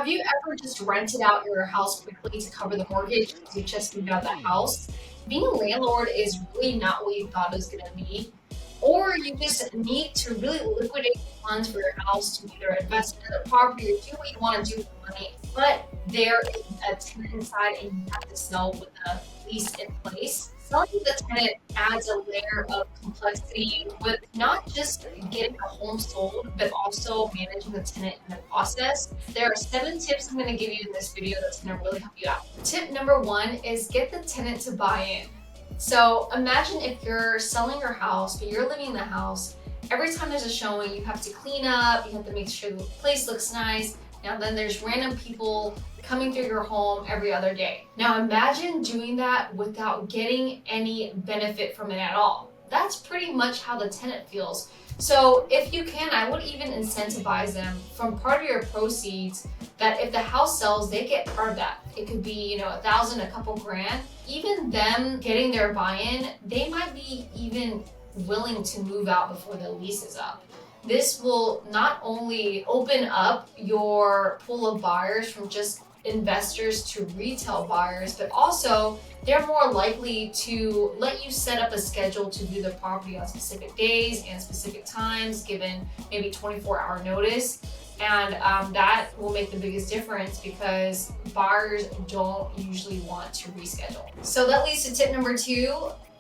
Have you ever just rented out your house quickly to cover the mortgage because you just moved out of the house? Being a landlord is really not what you thought it was going to be. Or you just need to really liquidate funds for your house to either invest in another property or do what you want to do with the money. But there is a tenant inside and you have to sell with a lease in place. Selling with a tenant adds a layer of complexity with not just getting a home sold, but also managing the tenant in the process. There are 7 tips I'm going to give you in this video that's going to really help you out. Tip number 1 is get the tenant to buy in. So imagine if you're selling your house, but you're living in the house. Every time there's a showing, you have to clean up, you have to make sure the place looks nice. Now then there's random people coming through your home every other day. Now imagine doing that without getting any benefit from it at all. That's pretty much how the tenant feels. So if you can, I would even incentivize them from part of your proceeds that if the house sells, they get part of that. It could be, $1,000, a couple grand. Even them getting their buy-in, they might be even willing to move out before the lease is up. This will not only open up your pool of buyers from just investors to retail buyers, but also they're more likely to let you set up a schedule to view the property on specific days and specific times, given maybe 24-hour notice. And that will make the biggest difference because buyers don't usually want to reschedule. So that leads to tip number 2.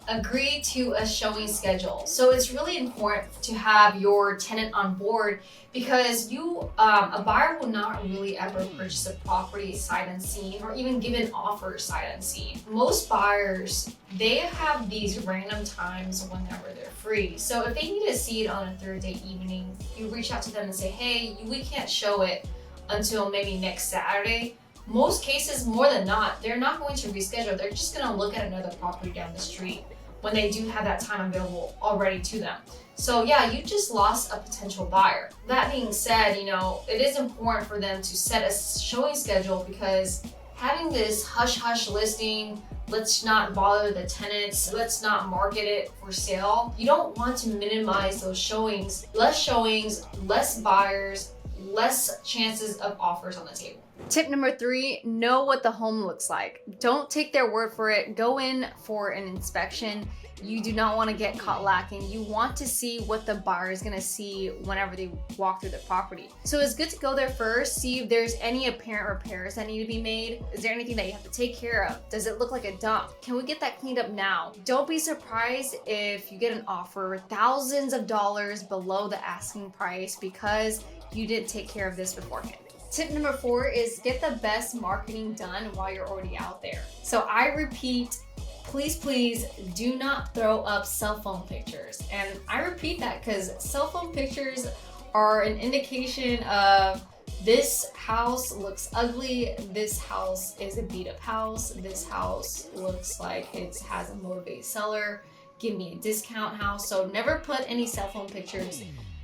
Agree to a showing schedule. So it's really important to have your tenant on board because a buyer will not really ever purchase a property sight unseen or even give an offer sight unseen. Most buyers, they have these random times whenever they're free. So if they need to see it on a Thursday evening, you reach out to them and say, hey, we can't show it until maybe next Saturday. Most cases, more than not, they're not going to reschedule. They're just going to look at another property down the street when they do have that time available already to them. So yeah, you just lost a potential buyer. That being said, it is important for them to set a showing schedule because having this hush-hush listing, let's not bother the tenants, let's not market it for sale. You don't want to minimize those showings. Less buyers, less chances of offers on the table. Tip number 3, know what the home looks like. Don't take their word for it. Go in for an inspection. You do not want to get caught lacking. You want to see what the buyer is going to see whenever they walk through the property. So it's good to go there first, see if there's any apparent repairs that need to be made. Is there anything that you have to take care of? Does it look like a dump? Can we get that cleaned up now? Don't be surprised if you get an offer thousands of dollars below the asking price because you didn't take care of this beforehand. Tip number 4 is get the best marketing done while you're already out there. So I repeat, please do not throw up cell phone pictures. And I repeat that because cell phone pictures are an indication of this house looks ugly, this house is a beat up house, this house looks like it has a motivated seller, give me a discount house. So never put any cell phone pictures.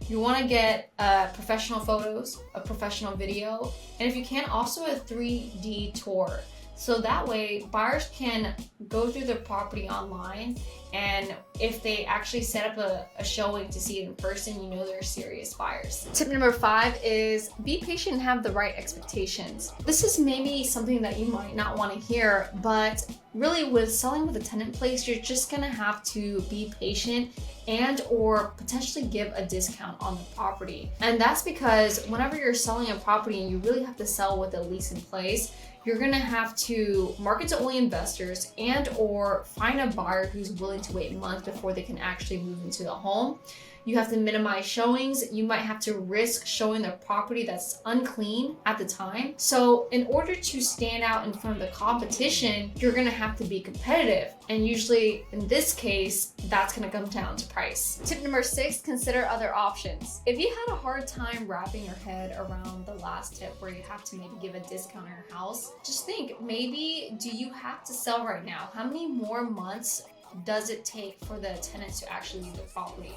You want to get professional photos, a professional video, and if you can, also a 3D tour. So that way buyers can go through the property online, and if they actually set up a showing to see it in person, they're serious buyers. Tip number 5 is be patient and have the right expectations. This is maybe something that you might not want to hear, but really with selling with a tenant place, you're just gonna have to be patient and or potentially give a discount on the property. And that's because whenever you're selling a property and you really have to sell with a lease in place, you're gonna have to market to only investors and or find a buyer who's willing to wait a month before they can actually move into the home. You have to minimize showings. You might have to risk showing the property that's unclean at the time. So in order to stand out in front of the competition, you're gonna have to be competitive. And usually in this case, that's gonna come down to price. Tip number 6, consider other options. If you had a hard time wrapping your head around the last tip where you have to maybe give a discount on your house, just think, maybe do you have to sell right now? How many more months does it take for the tenants to actually leave the property?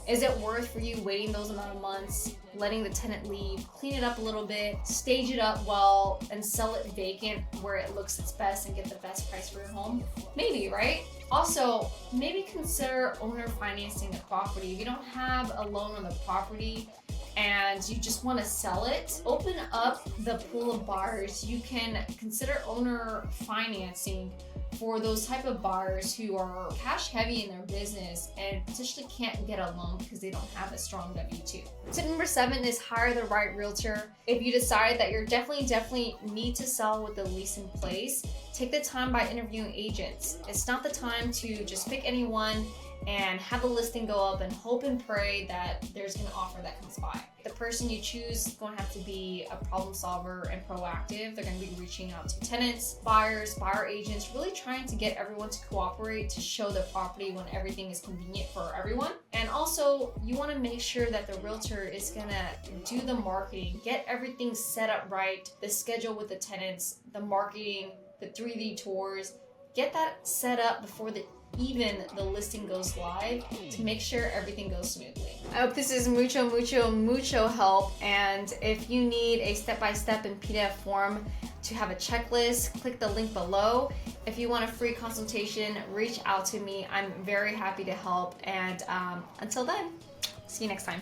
Is it worth for you waiting those amount of months, letting the tenant leave, clean it up a little bit, stage it up well, and sell it vacant where it looks its best and get the best price for your home? Maybe, right? Also, maybe consider owner financing the property. If you don't have a loan on the property, and you just want to sell it, open up the pool of buyers. You can consider owner financing for those type of buyers who are cash heavy in their business and potentially can't get a loan because they don't have a strong W-2. Tip number 7 is hire the right realtor. If you decide that you're definitely need to sell with the lease in place, take the time by interviewing agents. It's not the time to just pick anyone and have a listing go up and hope and pray that there's an offer that comes by. The person you choose is going to have to be a problem solver and proactive. They're going to be reaching out to tenants, buyers, buyer agents, really trying to get everyone to cooperate to show the property when everything is convenient for everyone. And also, you want to make sure that the realtor is going to do the marketing, get everything set up right, the schedule with the tenants, the marketing, the 3D tours, get that set up before even the listing goes live to make sure everything goes smoothly. I hope this is mucho help, and if you need a step-by-step in PDF form to have a checklist, click the link below. If you want a free consultation, reach out to me. I'm very happy to help, and until then, see you next time.